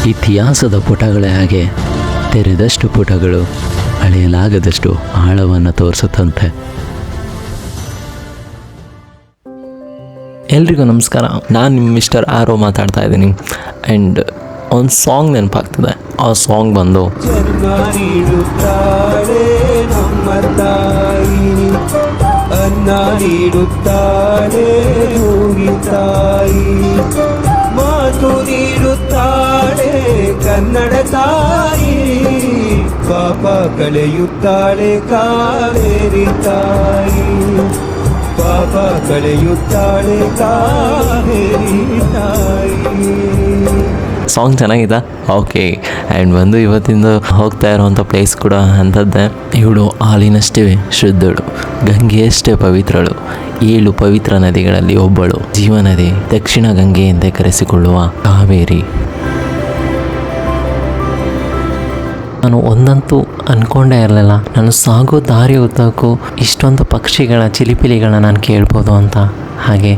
ಇತಿಹಾಸದ ಪುಟಗಳೇ ಹಾಗೆ ತೆರೆದಷ್ಟು ಪುಟಗಳು ಅಳೆಯಲಾಗದಷ್ಟು ಆಳವನ್ನು ತೋರಿಸುತ್ತಂತೆ. ಎಲ್ರಿಗೂ ನಮಸ್ಕಾರ, ನಾನು ನಿಮ್ಮ ಮಿಸ್ಟರ್ ಆರೋ ಮಾತಾಡ್ತಾ ಇದ್ದೀನಿ. ಆ್ಯಂಡ್ ಒಂದು ಸಾಂಗ್ ನೆನಪಾಗ್ತದೆ. ಆ ಸಾಂಗ್ ಬಂದು ಅನ್ನ ನೀಡುತ್ತಾಳೆ ತಾಯಿ, ಮಾತು ನೀಡುತ್ತಾಳೆ ಕನ್ನಡ ತಾಯಿ, ಪಾಪ ಕಳೆಯುತ್ತಾಳೆ ಕಾವೇರಿ ತಾಯಿ, ಪಾಪ ಕಳೆಯುತ್ತಾಳೆ ಕಾವೇರಿ ತಾಯಿ. ಸಾಂಗ್ ಚೆನ್ನಾಗಿದೆ. ಓಕೆ, ಆ್ಯಂಡ್ ಬಂದು ಇವತ್ತಿಂದ ಹೋಗ್ತಾ ಇರೋವಂಥ ಪ್ಲೇಸ್ ಕೂಡ ಅಂಥದ್ದೇ. ಇವಳು ಹಾಲಿನಷ್ಟೇ ಶುದ್ಧಳು, ಗಂಗೆಯಷ್ಟೇ ಪವಿತ್ರಳು, 7 ಪವಿತ್ರ ನದಿಗಳಲ್ಲಿ ಒಬ್ಬಳು, ಜೀವನದಿ, ದಕ್ಷಿಣ ಗಂಗೆ ಎಂದೇ ಕರೆಸಿಕೊಳ್ಳುವ ಕಾವೇರಿ. ನಾನು ಒಂದಂತೂ ಅಂದ್ಕೊಂಡೇ ಇರಲಿಲ್ಲ, ನಾನು ಸಾಗೋ ದಾರಿ ಉದ್ದಕ್ಕೂ ಇಷ್ಟೊಂದು ಪಕ್ಷಿಗಳ ಚಿಲಿಪಿಲಿಗಳನ್ನ ನಾನು ಕೇಳ್ಬೋದು ಅಂತ. ಹಾಗೆ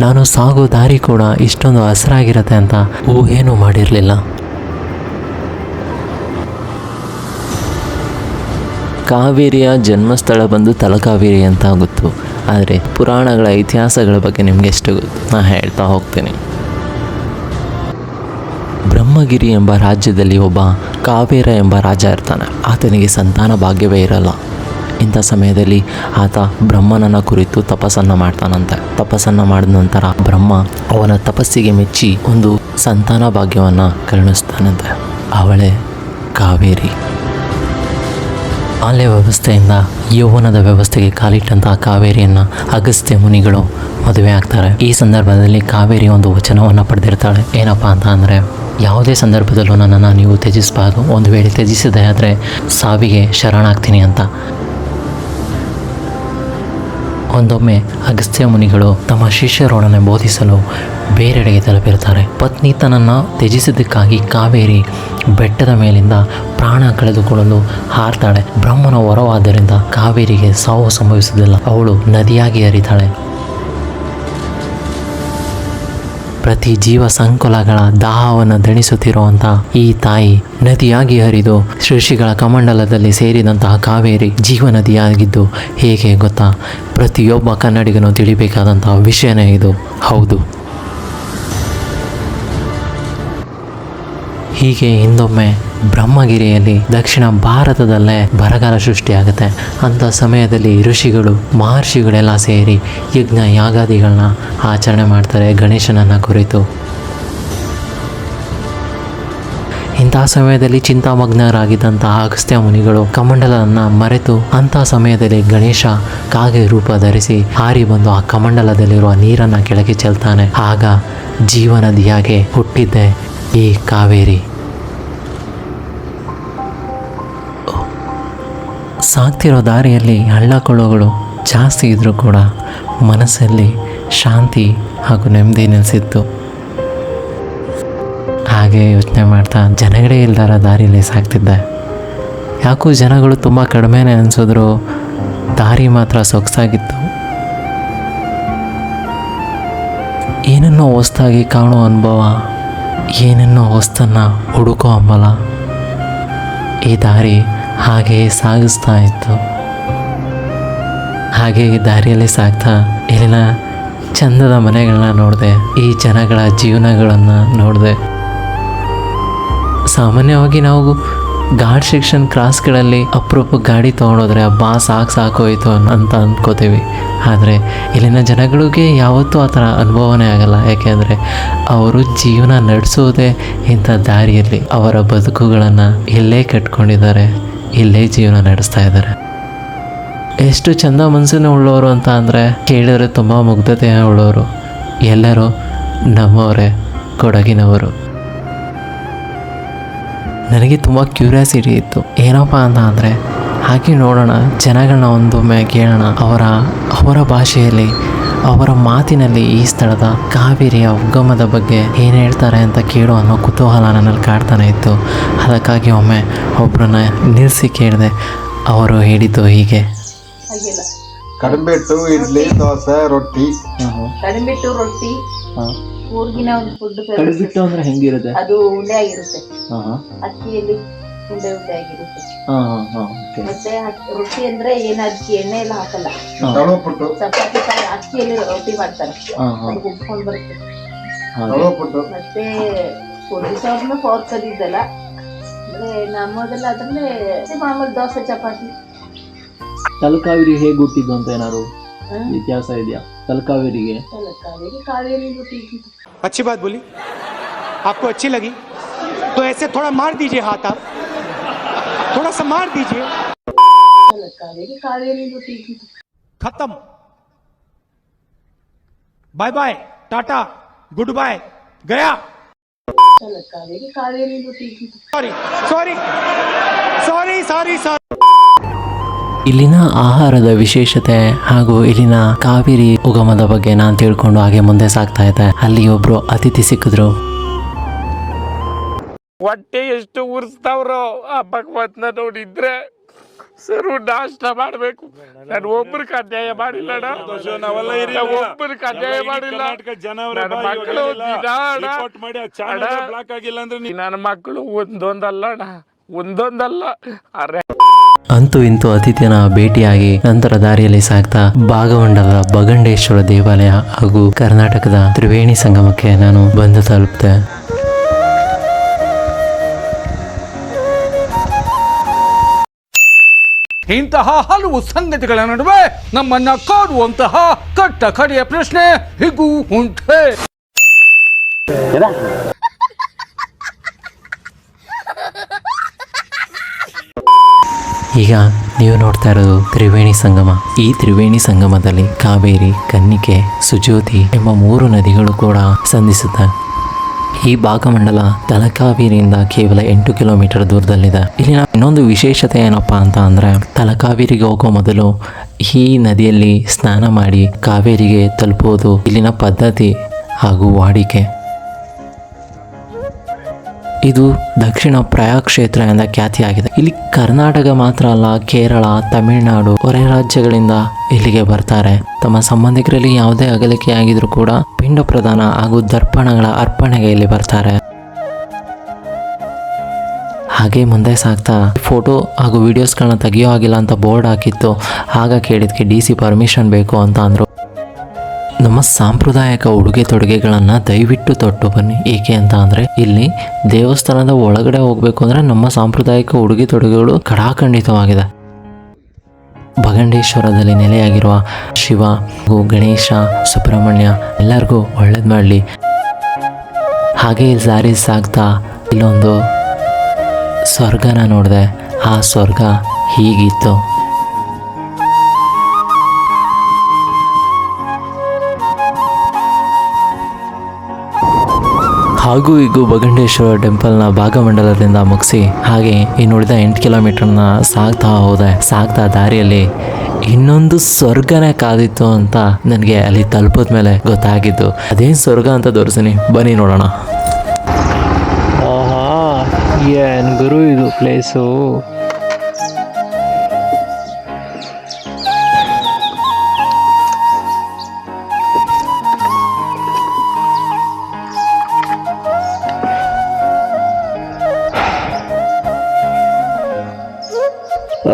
ನಾನು ಸಾಗೋ ದಾರಿ ಕೂಡ ಇಷ್ಟೊಂದು ಹಸಿರಾಗಿರುತ್ತೆ ಅಂತ ಊಹೇನೂ ಮಾಡಿರಲಿಲ್ಲ. ಕಾವೇರಿಯ ಜನ್ಮಸ್ಥಳ ಬಂದು ತಲಕಾವೇರಿ ಅಂತ ಗೊತ್ತು, ಆದರೆ ಪುರಾಣಗಳ ಇತಿಹಾಸಗಳ ಬಗ್ಗೆ ನಿಮಗೆ ಎಷ್ಟು ಗೊತ್ತು ನಾನು ಹೇಳ್ತಾ ಹೋಗ್ತೀನಿ. ಬ್ರಹ್ಮಗಿರಿ ಎಂಬ ರಾಜ್ಯದಲ್ಲಿ ಒಬ್ಬ ಕಾವೇರ ಎಂಬ ರಾಜ ಇರ್ತಾನೆ. ಆತನಿಗೆ ಸಂತಾನ ಭಾಗ್ಯವೇ ಇರಲ್ಲ. ಇಂಥ ಸಮಯದಲ್ಲಿ ಆತ ಬ್ರಹ್ಮನನ್ನ ಕುರಿತು ತಪಸ್ಸನ್ನು ಮಾಡ್ತಾನಂತೆ. ತಪಸ್ಸನ್ನು ಮಾಡಿದ ನಂತರ ಬ್ರಹ್ಮ ಅವನ ತಪಸ್ಸಿಗೆ ಮೆಚ್ಚಿ ಒಂದು ಸಂತಾನ ಭಾಗ್ಯವನ್ನು ಕರುಣಿಸ್ತಾನಂತೆ. ಅವಳೇ ಕಾವೇರಿ. ಬಾಲ್ಯ ವ್ಯವಸ್ಥೆಯಿಂದ ಯೌವನದ ವ್ಯವಸ್ಥೆಗೆ ಕಾಲಿಟ್ಟಂತಹ ಕಾವೇರಿಯನ್ನು ಅಗಸ್ತ್ಯ ಮುನಿಗಳು ಮದುವೆ ಆಗ್ತಾರೆ. ಈ ಸಂದರ್ಭದಲ್ಲಿ ಕಾವೇರಿ ಒಂದು ವಚನವನ್ನು ಪಡೆದಿರ್ತಾಳೆ. ಏನಪ್ಪ ಅಂತ ಅಂದರೆ, ಯಾವುದೇ ಸಂದರ್ಭದಲ್ಲೂ ನನ್ನನ್ನು ನೀವು ತ್ಯಜಿಸಬಾರ್ದು, ಒಂದು ವೇಳೆ ತ್ಯಜಿಸಿದೆ ಆದರೆ ಸಾವಿಗೆ ಶರಣಾಗ್ತೀನಿ ಅಂತ. ಒಂದೊಮ್ಮೆ ಅಗಸ್ತ್ಯ ಮುನಿಗಳು ತಮ್ಮ ಶಿಷ್ಯರೊಡನೆ ಬೋಧಿಸಲು ಬೇರೆಡೆಗೆ ತಲುಪಿರ್ತಾರೆ. ಪತ್ನಿ ತನ್ನನ್ನು ತ್ಯಜಿಸಿದ್ದಕ್ಕಾಗಿ ಕಾವೇರಿ ಬೆಟ್ಟದ ಮೇಲಿಂದ ಪ್ರಾಣ ಕಳೆದುಕೊಳ್ಳಲು ಹಾರ್ತಾಳೆ. ಬ್ರಹ್ಮನ ವರವಾದ್ದರಿಂದ ಕಾವೇರಿಗೆ ಸಾವು ಸಂಭವಿಸುವುದಿಲ್ಲ, ಅವಳು ನದಿಯಾಗಿ ಹರಿತಾಳೆ. ಪ್ರತಿ ಜೀವ ಸಂಕುಲಗಳ ದಾಹವನ್ನು ದಣಿಸುತ್ತಿರುವಂಥ ಈ ತಾಯಿ ನದಿಯಾಗಿ ಹರಿದು ಋಷಿಗಳ ಕಮಂಡಲದಲ್ಲಿ ಸೇರಿದಂತಹ ಕಾವೇರಿ ಜೀವ ನದಿಯಾಗಿದ್ದು ಹೇಗೆ ಗೊತ್ತಾ? ಪ್ರತಿಯೊಬ್ಬ ಕನ್ನಡಿಗನು ತಿಳಿಬೇಕಾದಂತಹ ವಿಷಯನೇ ಇದು. ಹೌದು, ಹೀಗೆ ಹಿಂದೊಮ್ಮೆ ಬ್ರಹ್ಮಗಿರಿಯಲ್ಲಿ ದಕ್ಷಿಣ ಭಾರತದಲ್ಲೇ ಬರಗಾಲ ಸೃಷ್ಟಿಯಾಗುತ್ತೆ. ಅಂಥ ಸಮಯದಲ್ಲಿ ಋಷಿಗಳು ಮಹರ್ಷಿಗಳೆಲ್ಲ ಸೇರಿ ಯಜ್ಞ ಯಾಗಾದಿಗಳನ್ನ ಆಚರಣೆ ಮಾಡ್ತಾರೆ ಗಣೇಶನನ್ನು ಕುರಿತು. ಇಂಥ ಸಮಯದಲ್ಲಿ ಚಿಂತಾಮಗ್ನರಾಗಿದ್ದಂತಹ ಅಗಸ್ತ್ಯ ಮುನಿಗಳು ಕಮಂಡಲವನ್ನು ಮರೆತು ಅಂಥ ಸಮಯದಲ್ಲಿ ಗಣೇಶ ಕಾಗೆ ರೂಪ ಧರಿಸಿ ಹಾರಿ ಬಂದು ಆ ಕಮಂಡಲದಲ್ಲಿರುವ ನೀರನ್ನು ಕೆಳಗೆ ಚೆಲ್ತಾನೆ. ಆಗ ಜೀವನದಿಯಾಗೆ ಹುಟ್ಟಿದ್ದೆ ಈ ಕಾವೇರಿ. ಸಾಗ್ತಿರೋ ದಾರಿಯಲ್ಲಿ ಹಳ್ಳಕೊಳ್ಳಗಳು ಜಾಸ್ತಿ ಇದ್ದರೂ ಕೂಡ ಮನಸ್ಸಲ್ಲಿ ಶಾಂತಿ ಹಾಗೂ ನೆಮ್ಮದಿ ನೆಲೆಸಿತ್ತು. ಹಾಗೆ ಯೋಚನೆ ಮಾಡ್ತಾ ಜನಗಳೇ ಇಲ್ದಾರ ದಾರಿಯಲ್ಲಿ ಸಾಗ್ತಿದ್ದೆ. ಯಾಕೂ ಜನಗಳು ತುಂಬ ಕಡಿಮೆನೇ ಅನಿಸಿದ್ರು ದಾರಿ ಮಾತ್ರ ಸೊಗಸಾಗಿತ್ತು. ಏನನ್ನೋ ಹೊಸ್ದಾಗಿ ಕಾಣೋ ಅನುಭವ, ಏನನ್ನೋ ಹೊಸ್ತನ್ನು ಹುಡುಕೋ ಹಂಬಲ ಈ ದಾರಿ ಹಾಗೆ ಸಾಗಿಸ್ತಾ ಇತ್ತು. ಹಾಗೆ ಈ ದಾರಿಯಲ್ಲಿ ಸಾಗ್ತಾ ಇಲ್ಲಿನ ಚಂದದ ಮನೆಗಳನ್ನ ನೋಡಿದೆ, ಈ ಜನಗಳ ಜೀವನಗಳನ್ನು ನೋಡಿದೆ. ಸಾಮಾನ್ಯವಾಗಿ ನಾವು ಘಾಟ್ ಸೆಕ್ಷನ್ ಕ್ರಾಸ್ಗಳಲ್ಲಿ ಅಪರೂಪ ಗಾಡಿ ತೊಗೊಂಡೋದ್ರೆ ಅಬ್ಬಾ ಸಾಕೋಯ್ತು ಅಂತ ಅಂದ್ಕೋತೀವಿ. ಆದರೆ ಇಲ್ಲಿನ ಜನಗಳಿಗೆ ಯಾವತ್ತೂ ಆ ಥರ ಅನುಭವನೇ ಆಗಲ್ಲ. ಯಾಕೆಂದರೆ ಅವರು ಜೀವನ ನಡೆಸೋದೇ ಇಂಥ ದಾರಿಯಲ್ಲಿ. ಅವರ ಬದುಕುಗಳನ್ನು ಇಲ್ಲೇ ಕಟ್ಕೊಂಡಿದ್ದಾರೆ, ಇಲ್ಲೇ ಜೀವನ ನಡೆಸ್ತಾ ಇದ್ದಾರೆ. ಎಷ್ಟು ಚಂದ ಮನಸ್ಸಿನ ಉಳ್ಳವರು ಅಂತ ಅಂದರೆ ಕೇಳಿದ್ರೆ ತುಂಬ ಮುಗ್ಧತೆಯ ಉಳ್ಳವರು. ಎಲ್ಲರೂ ನಮ್ಮವರೇ, ಕೊಡಗಿನವರು. ನನಗೆ ತುಂಬ ಕ್ಯೂರಿಯಾಸಿಟಿ ಇತ್ತು, ಏನಪ್ಪ ಅಂತ ಅಂದರೆ ಹಾಗೆ ನೋಡೋಣ, ಜನಗಳನ್ನ ಒಂದೊಮ್ಮೆ ಕೇಳೋಣ, ಅವರ ಭಾಷೆಯಲ್ಲಿ, ಅವರ ಮಾತಿನಲ್ಲಿ ಈ ಸ್ಥಳದ ಕಾವೇರಿಯ ಉಗಮದ ಬಗ್ಗೆ ಏನು ಹೇಳ್ತಾರೆ ಅಂತ ಕೇಳೋ ಅನ್ನೋ ಕುತೂಹಲ ನನ್ನಲ್ಲಿ ಕಾಡ್ತಾನೆ ಇತ್ತು. ಅದಕ್ಕಾಗಿ ಒಮ್ಮೆ ಒಬ್ಬರನ್ನ ನಿಲ್ಲಿಸಿ ಕೇಳಿದೆ. ಅವರು ಹೇಳಿದ್ದು ಹೀಗೆ: ಕಡಂಬಿಟ್ಟು ಇಡ್ಲಿ ದೋಸೆ ರೊಟ್ಟಿ. ಕಡಂಬಿಟ್ಟು ರೊಟ್ಟಿ ಊರ್ಗಿನ ಒಂದು ಫುಡ್ ಕಡಿಬಿಟ್ಟು ಅಂದ್ರೆ ಹೆಂಗಿರುತ್ತೆ? ಅದು ಉಂಡೆ ಆಗಿರುತ್ತೆ, ಹಾಂ ಅಕ್ಕಿಯಲ್ಲಿ ಉಂಡೆ ಉಂಡೆ ಆಗಿರುತ್ತೆ. ಹಾಂ ಹಾಂ ಹಾಂ ಓಕೆ. ಮತ್ತೆ ರೊಟ್ಟಿ ಅಂದ್ರೆ ಏನು ಅದಕ್ಕೆ ಎಣ್ಣೆ ಎಲ್ಲ ಹಾಕಲ್ಲ, ಹಾಂ ಚಪಾತಿ ತರ ಅಕ್ಕಿಯಲ್ಲಿ ರೊಟ್ಟಿ ಮಾಡ್ತಾರೆ, ಹಾಂ ಹಾಂ ಅದು ಉಬ್ಕೊಂಡು ಬರುತ್ತೆ. ಹಾಗೆ ಮತ್ತೆ ಪೊಲೀಸವ್ರನ್ನ ಫೋರ್ ಕದಿದ್ದಲ್ಲ ಅಂದ್ರೆ ನಮ್ಮದೆಲ್ಲ ಅದ್ರಲ್ಲೇ ಮಾಮೂಲಿ ದೋಸೆ ಚಪಾತಿ. ತಲಕಾವೇರಿ ಹೇಗೆ ಹುಟ್ಟಿದ್ದು ಅಂತ ಏನಾದ್ರು ಇತಿಹಾಸ ಇದೆಯಾ ತಲಕಾವೇರಿಗೆ? ಕಾವೇರಿ ರೊಟ್ಟಿ. अच्छी बात बोली, आपको अच्छी लगी तो ऐसे थोड़ा मार दीजिए हाथ, आप थोड़ा सा मार दीजिए. कावेरी रೊಟ್ಟಿ. खत्म, bye bye, tata, good bye, गया. कावेरी रೊಟ್ಟಿ. Sorry sorry sorry sorry sorry. ಇಲ್ಲಿನ ಆಹಾರದ ವಿಶೇಷತೆ ಹಾಗೂ ಇಲ್ಲಿನ ಕಾವೇರಿ ಉಗಮದ ಬಗ್ಗೆ ನಾನು ತಿಳ್ಕೊಂಡು ಹಾಗೆ ಮುಂದೆ ಸಾಗ್ತಾ ಇದ್ದೆ. ಅಲ್ಲಿ ಒಬ್ರು ಅತಿಥಿ ಸಿಕ್ಕಿದ್ರು. ಹೊಟ್ಟೆ ಎಷ್ಟು ಉರ್ಸ್ತಾವ್ರೋ ಆ ಭಗವಂತನ ನೋಡಿದ್ರೆ ಸರು ನಾಷ್ಟ ಮಾಡ್ಬೇಕು. ನಾನು ಒಬ್ಬರಿಗೆ ಅನ್ಯಾಯ ಮಾಡಿಲ್ಲ, ಒಬ್ಬರಿಗೆ ಅನ್ಯಾಯ ಮಾಡಿಲ್ಲ. ನನ್ನ ಮಕ್ಕಳು ನನ್ನ ಮಕ್ಕಳು ಒಂದೊಂದಲ್ಲ ಅಣ್ಣ, ಒಂದೊಂದಲ್ಲ. ಅಂತೂ ಇಂತೂ ಅತಿಥಿಯನ್ನ ಭೇಟಿಯಾಗಿ ನಂತರ ದಾರಿಯಲ್ಲಿ ಸಾಗ್ತಾ ಭಾಗಮಂಡಲದ ಬಗಂಡೇಶ್ವರ ದೇವಾಲಯ ಹಾಗೂ ಕರ್ನಾಟಕದ ತ್ರಿವೇಣಿ ಸಂಗಮಕ್ಕೆ ನಾನು ಬಂದು ತಲುಪಿದೆ. ಇಂತಹ ಹಲವು ಸಂಗತಿಗಳ ನಡುವೆ ನಮ್ಮನ್ನ ಕಾಡುವಂತಹ ಕಟ್ಟ ಕಡೆಯ ಪ್ರಶ್ನೆ ಹೀಗೂ ಉಂಟೆ. ಈಗ ನೀವು ನೋಡ್ತಾ ಇರೋದು ತ್ರಿವೇಣಿ ಸಂಗಮ. ಈ ತ್ರಿವೇಣಿ ಸಂಗಮದಲ್ಲಿ ಕಾವೇರಿ, ಕನ್ನಿಕೆ, ಸುಜೋತಿ ಎಂಬ 3 ನದಿಗಳು ಕೂಡ ಸಂಧಿಸುತ್ತೆ. ಈ ಭಾಗಮಂಡಲ ತಲಕಾವೇರಿಯಿಂದ ಕೇವಲ 8 ಕಿಲೋಮೀಟರ್ ದೂರದಲ್ಲಿದೆ. ಇಲ್ಲಿನ ಇನ್ನೊಂದು ವಿಶೇಷತೆ ಏನಪ್ಪಾ ಅಂತ ಅಂದರೆ, ತಲಕಾವೇರಿಗೆ ಹೋಗೋ ಮೊದಲು ಈ ನದಿಯಲ್ಲಿ ಸ್ನಾನ ಮಾಡಿ ಕಾವೇರಿಗೆ ತಲುಪೋದು ಇಲ್ಲಿನ ಪದ್ಧತಿ ಹಾಗೂ ವಾಡಿಕೆ. ಇದು ದಕ್ಷಿಣ ಪ್ರಯಾಗ್ ಕ್ಷೇತ್ರ ಎಂದ ಖ್ಯಾತಿಯಾಗಿದೆ. ಇಲ್ಲಿ ಕರ್ನಾಟಕ ಮಾತ್ರ ಅಲ್ಲ, ಕೇರಳ, ತಮಿಳುನಾಡು, ಹೊರ ರಾಜ್ಯಗಳಿಂದ ಇಲ್ಲಿಗೆ ಬರ್ತಾರೆ. ತಮ್ಮ ಸಂಬಂಧಿಕರಲ್ಲಿ ಯಾವುದೇ ಅಗಲಿಕೆ ಆಗಿದ್ರು ಕೂಡ ಪಿಂಡ ಪ್ರದಾನ ಹಾಗೂ ದರ್ಪಣಗಳ ಅರ್ಪಣೆಗೆ ಇಲ್ಲಿ ಬರ್ತಾರೆ. ಹಾಗೆ ಮುಂದೆ ಸಾಗ್ತಾ ಫೋಟೋ ಹಾಗೂ ವಿಡಿಯೋಸ್ಗಳನ್ನ ತೆಗಿಯೋ ಆಗಿಲ್ಲ ಅಂತ ಬೋರ್ಡ್ ಹಾಕಿತ್ತು. ಆಗ ಕೇಳಿದ್ಕೆ DC ಪರ್ಮಿಷನ್ ಬೇಕು ಅಂತ ಅಂದರು. ನಮ್ಮ ಸಾಂಪ್ರದಾಯಿಕ ಉಡುಗೆ ತೊಡುಗೆಗಳನ್ನು ದಯವಿಟ್ಟು ತೊಟ್ಟು ಬನ್ನಿ. ಏಕೆ ಅಂತ ಅಂದರೆ, ಇಲ್ಲಿ ದೇವಸ್ಥಾನದ ಒಳಗಡೆ ಹೋಗಬೇಕು ಅಂದರೆ ನಮ್ಮ ಸಾಂಪ್ರದಾಯಿಕ ಉಡುಗೆ ತೊಡುಗೆಗಳು ಕಡಾಖಂಡಿತವಾಗಿದೆ. ಬಗಂಡೇಶ್ವರದಲ್ಲಿ ನೆಲೆಯಾಗಿರುವ ಶಿವ ಹಾಗೂ ಗಣೇಶ, ಸುಬ್ರಹ್ಮಣ್ಯ ಎಲ್ಲರಿಗೂ ಒಳ್ಳೇದು ಮಾಡಲಿ. ಹಾಗೆ ದಾರಿ ಸಾಗ್ತಾ ಇಲ್ಲೊಂದು ಸ್ವರ್ಗನ ನೋಡಿದೆ. ಆ ಸ್ವರ್ಗ ಹೀಗಿತ್ತು. ಹಾಗೂ ಈಗ ಬಗಂಡೇಶ್ವರ ಟೆಂಪಲ್ನ ಭಾಗಮಂಡಲದಿಂದ ಮುಗಿಸಿ ಹಾಗೆ ಇನ್ನುಳಿದ 8 ಕಿಲೋಮೀಟರ್ನ ಸಾಗ್ತಾ ಹೋದೆ. ಸಾಗ್ತಾ ದಾರಿಯಲ್ಲಿ ಇನ್ನೊಂದು ಸ್ವರ್ಗನೇ ಕಾದಿತ್ತು ಅಂತ ನನಗೆ ಅಲ್ಲಿ ತಲುಪಿದ ಮೇಲೆ ಗೊತ್ತಾಗಿದ್ದು. ಅದೇನು ಸ್ವರ್ಗ ಅಂತ ತೋರಿಸ್ತೀನಿ, ಬನ್ನಿ ನೋಡೋಣ. ಆಹಾ, ಏನು ಗುರು ಇದು ಪ್ಲೇಸು.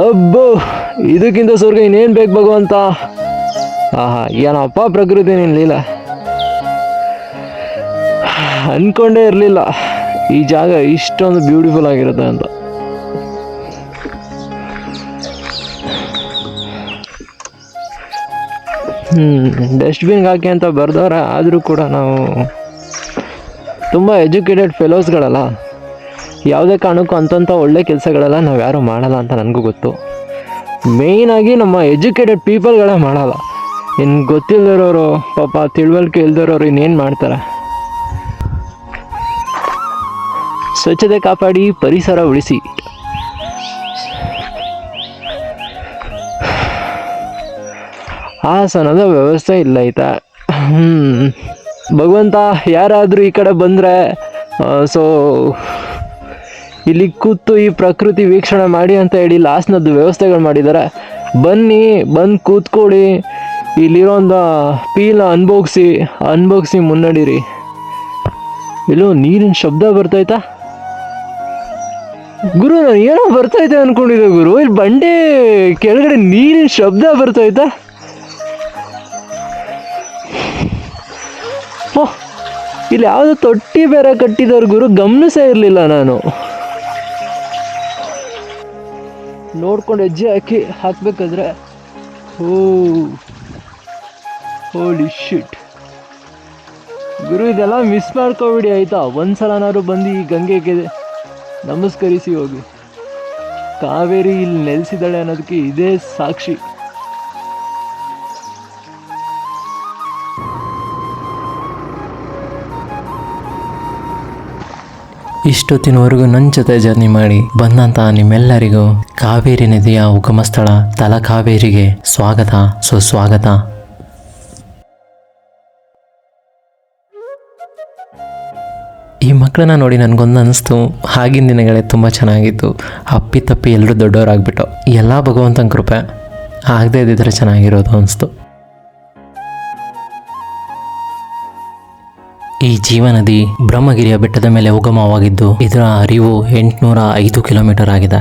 ಅಬ್ಬೋ, ಇದಕ್ಕಿಂತ ಸ್ವರ್ಗ ಇನ್ನೇನು ಬೇಕು ಭಗವಂತ. ಆಹಾ, ಏನಪ್ಪ ಪ್ರಕೃತಿ ನೀನು ಲೀಲ. ಅನ್ಕೊಂಡೇ ಇರಲಿಲ್ಲ ಈ ಜಾಗ ಇಷ್ಟೊಂದು ಬ್ಯೂಟಿಫುಲ್ ಆಗಿರುತ್ತೆ ಅಂತ. ಡಸ್ಟ್ಬಿನ್ಗೆ ಹಾಕಿ ಅಂತ ಬರ್ದವ್ರೆ, ಆದರೂ ಕೂಡ ನಾವು ತುಂಬ ಎಜುಕೇಟೆಡ್ ಫೆಲೋಸ್ಗಳಲ್ಲ, ಯಾವುದೇ ಕಾರಣಕ್ಕೂ ಅಂತಂಥ ಒಳ್ಳೆ ಕೆಲಸಗಳೆಲ್ಲ ನಾವು ಯಾರೂ ಮಾಡಲ್ಲ ಅಂತ ನನಗೂ ಗೊತ್ತು. ಮೇಯ್ನಾಗಿ ನಮ್ಮ ಎಜುಕೇಟೆಡ್ ಪೀಪಲ್ಗಳೇ ಮಾಡಲ್ಲ. ಇನ್ನು ಗೊತ್ತಿಲ್ಲದಿರೋರು, ಪಾಪ ತಿಳುವಳಿಕೆ ಇಲ್ದಿರೋರು ಇನ್ನೇನು ಮಾಡ್ತಾರೆ. ಸ್ವಚ್ಛತೆ ಕಾಪಾಡಿ, ಪರಿಸರ ಉಳಿಸಿ. ಆಸನದ ವ್ಯವಸ್ಥೆ ಇಲ್ಲ ಐತೆ. ಭಗವಂತ, ಯಾರಾದರೂ ಈ ಕಡೆ ಬಂದರೆ ಸೊ ಇಲ್ಲಿ ಕೂತು ಈ ಪ್ರಕೃತಿ ವೀಕ್ಷಣೆ ಮಾಡಿ ಅಂತ ಹೇಳಿ ಲಾಸ್ನದ್ದು ವ್ಯವಸ್ಥೆಗಳು ಮಾಡಿದ್ದಾರೆ. ಬನ್ನಿ, ಬಂದು ಕೂತ್ಕೊಳ್ಳಿ, ಇಲ್ಲಿರೋಂಥ ಫೀಲ್ನ ಅನುಭವಿಸಿ ಮುನ್ನಡೀರಿ. ಎಲ್ಲೋ ನೀರಿನ ಶಬ್ದ ಬರ್ತಾಯ್ತಾ ಗುರು? ನಾನು ಏನೋ ಬರ್ತೈತೆ ಅನ್ಕೊಂಡಿದ್ದೆ ಗುರು. ಇಲ್ಲಿ ಬಂಡೆ ಕೆಳಗಡೆ ನೀರಿನ ಶಬ್ದ ಬರ್ತಾಯ್ತಾ? ಓಹ್, ಇಲ್ಲಿ ಯಾವುದೋ ತೊಟ್ಟಿ ಬೇರೆ ಕಟ್ಟಿದವ್ರು ಗುರು, ಗಮನಿಸೇ ಇರಲಿಲ್ಲ ನಾನು. ನೋಡ್ಕೊಂಡು ಹೆಜ್ಜೆ ಹಾಕ್ಬೇಕಾದ್ರೆ ಹೋಲಿ ಶಿಟ್ ಗುರು, ಇದೆಲ್ಲ ಮಿಸ್ ಮಾಡ್ಕೊಬಿಡಿ ಆಯ್ತಾ? ಒಂದ್ಸಲನಾದ್ರು ಬಂದು ಈ ಗಂಗೆಗೆ ನಮಸ್ಕರಿಸಿ ಹೋಗಿ. ಕಾವೇರಿ ಇಲ್ಲಿ ನೆಲೆಸಿದಾಳೆ ಅನ್ನೋದಕ್ಕೆ ಇದೇ ಸಾಕ್ಷಿ. ಇಷ್ಟೊತ್ತಿನವರೆಗೂ ನನ್ನ ಜೊತೆ ಜರ್ನಿ ಮಾಡಿ ಬಂದಂಥ ನಿಮ್ಮೆಲ್ಲರಿಗೂ ಕಾವೇರಿ ನದಿಯ ಉಗಮ ಸ್ಥಳ ತಲಕಾವೇರಿಗೆ ಸ್ವಾಗತ, ಸುಸ್ವಾಗತ. ಈ ಮಕ್ಕಳನ್ನ ನೋಡಿ ನನಗೊಂದು ಅನಿಸ್ತು, ಆಗಿನ ದಿನಗಳೇ ತುಂಬ ಚೆನ್ನಾಗಿತ್ತು. ಅಪ್ಪಿ ಎಲ್ಲರೂ ದೊಡ್ಡವರಾಗ್ಬಿಟ್ಟು. ಎಲ್ಲ ಭಗವಂತನ ಕೃಪೆ, ಆಗದೆ ಇದ್ದಿದ್ರೆ ಚೆನ್ನಾಗಿರೋದು ಅನಿಸ್ತು. ಈ ಜೀವನದಿ ಬ್ರಹ್ಮಗಿರಿಯ ಬೆಟ್ಟದ ಮೇಲೆ ಉಗಮವಾಗಿದ್ದು ಇದರ ಹರಿವು 805 ಕಿಲೋಮೀಟರ್ ಆಗಿದೆ.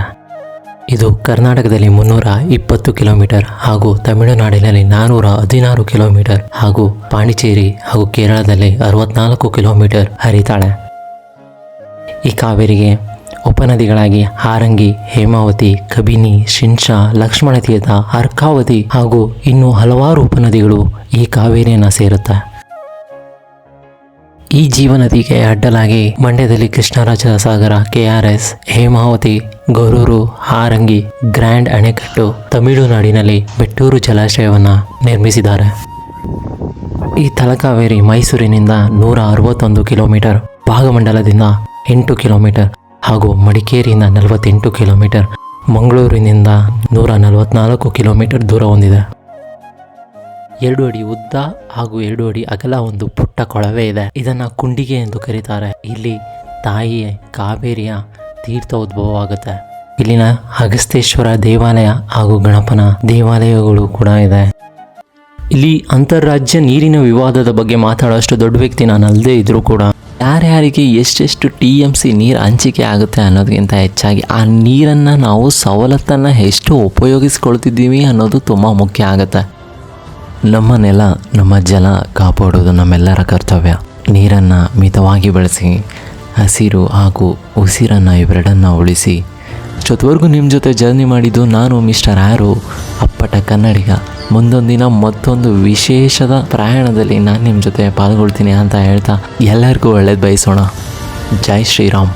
ಇದು ಕರ್ನಾಟಕದಲ್ಲಿ 320 ಕಿಲೋಮೀಟರ್ ಹಾಗೂ ತಮಿಳುನಾಡಿನಲ್ಲಿ 416 ಕಿಲೋಮೀಟರ್ ಹಾಗೂ ಪಾಂಡಿಚೇರಿ ಹಾಗೂ ಕೇರಳದಲ್ಲಿ 64 ಕಿಲೋಮೀಟರ್ ಹರಿತಾಳೆ. ಈ ಕಾವೇರಿಗೆ ಉಪನದಿಗಳಾಗಿ ಹಾರಂಗಿ, ಹೇಮಾವತಿ, ಕಬಿನಿ, ಶಿಂಷಾ, ಲಕ್ಷ್ಮಣತೀರ್ಥ, ಅರ್ಕಾವತಿ ಹಾಗೂ ಇನ್ನೂ ಹಲವಾರು ಉಪನದಿಗಳು ಈ ಕಾವೇರಿಯನ್ನು ಸೇರುತ್ತೆ. ಈ ಜೀವನದಿಗೆ ಅಡ್ಡಲಾಗಿ ಮಂಡ್ಯದಲ್ಲಿ ಕೃಷ್ಣರಾಜ ಸಾಗರ, KRS, ಹೇಮಾವತಿ, ಗೊರೂರು, ಹಾರಂಗಿ, ಗ್ರ್ಯಾಂಡ್ ಅಣೆಕಟ್ಟು, ತಮಿಳುನಾಡಿನಲ್ಲಿ ಬೆಟ್ಟೂರು ಜಲಾಶಯವನ್ನು ನಿರ್ಮಿಸಿದ್ದಾರೆ. ಈ ತಲಕಾವೇರಿ ಮೈಸೂರಿನಿಂದ 161 ಕಿಲೋಮೀಟರ್, ಭಾಗಮಂಡಲದಿಂದ 8 ಕಿಲೋಮೀಟರ್ ಹಾಗೂ ಮಡಿಕೇರಿಯಿಂದ 48 ಕಿಲೋಮೀಟರ್, ಮಂಗಳೂರಿನಿಂದ 144 ಕಿಲೋಮೀಟರ್ ದೂರ ಹೊಂದಿದೆ. 2 ಅಡಿ ಉದ್ದ ಹಾಗೂ 2 ಅಡಿ ಅಗಲ ಒಂದು ಪುಟ್ಟ ಕೊಳವೆ ಇದೆ. ಇದನ್ನು ಕುಂಡಿಗೆ ಎಂದು ಕರೀತಾರೆ. ಇಲ್ಲಿ ತಾಯಿಯ ಕಾವೇರಿಯ ತೀರ್ಥೋದ್ಭವವಾಗುತ್ತೆ. ಇಲ್ಲಿನ ಅಗಸ್ತೇಶ್ವರ ದೇವಾಲಯ ಹಾಗೂ ಗಣಪನ ದೇವಾಲಯಗಳು ಕೂಡ ಇದೆ. ಇಲ್ಲಿ ಅಂತಾರಾಜ್ಯ ನೀರಿನ ವಿವಾದದ ಬಗ್ಗೆ ಮಾತಾಡೋಷ್ಟು ದೊಡ್ಡ ವ್ಯಕ್ತಿ ನಾನು ಅಲ್ಲದೆ ಇದ್ರೂ ಕೂಡ ಯಾರ್ಯಾರಿಗೆ ಎಷ್ಟೆಷ್ಟು TMC ನೀರು ಹಂಚಿಕೆ ಆಗುತ್ತೆ ಅನ್ನೋದಕ್ಕಿಂತ ಹೆಚ್ಚಾಗಿ ಆ ನೀರನ್ನು ನಾವು ಸವಲತ್ತನ್ನು ಎಷ್ಟು ಉಪಯೋಗಿಸ್ಕೊಳ್ತಿದ್ದೀವಿ ಅನ್ನೋದು ತುಂಬ ಮುಖ್ಯ ಆಗುತ್ತೆ. ನಮ್ಮ ನೆಲ, ನಮ್ಮ ಜಲ ಕಾಪಾಡೋದು ನಮ್ಮೆಲ್ಲರ ಕರ್ತವ್ಯ. ನೀರನ್ನು ಮಿತವಾಗಿ ಬಳಸಿ, ಹಸಿರು ಹಾಗೂ ಉಸಿರನ್ನು ಇವೆರಡನ್ನು ಉಳಿಸಿ. ಇಷ್ಟೊತ್ತವರೆಗೂ ನಿಮ್ಮ ಜೊತೆ ಜರ್ನಿ ಮಾಡಿದ್ದು ನಾನು ಮಿಸ್ಟರ್ ಆ್ಯರೋ, ಅಪ್ಪಟ ಕನ್ನಡಿಗ. ಮುಂದೊಂದು ದಿನ ಮತ್ತೊಂದು ವಿಶೇಷದ ಪ್ರಯಾಣದಲ್ಲಿ ನಾನು ನಿಮ್ಮ ಜೊತೆ ಪಾಲ್ಗೊಳ್ತೀನಿ ಅಂತ ಹೇಳ್ತಾ ಎಲ್ಲರಿಗೂ ಒಳ್ಳೇದು ಬಯಸೋಣ. ಜೈ ಶ್ರೀರಾಮ್.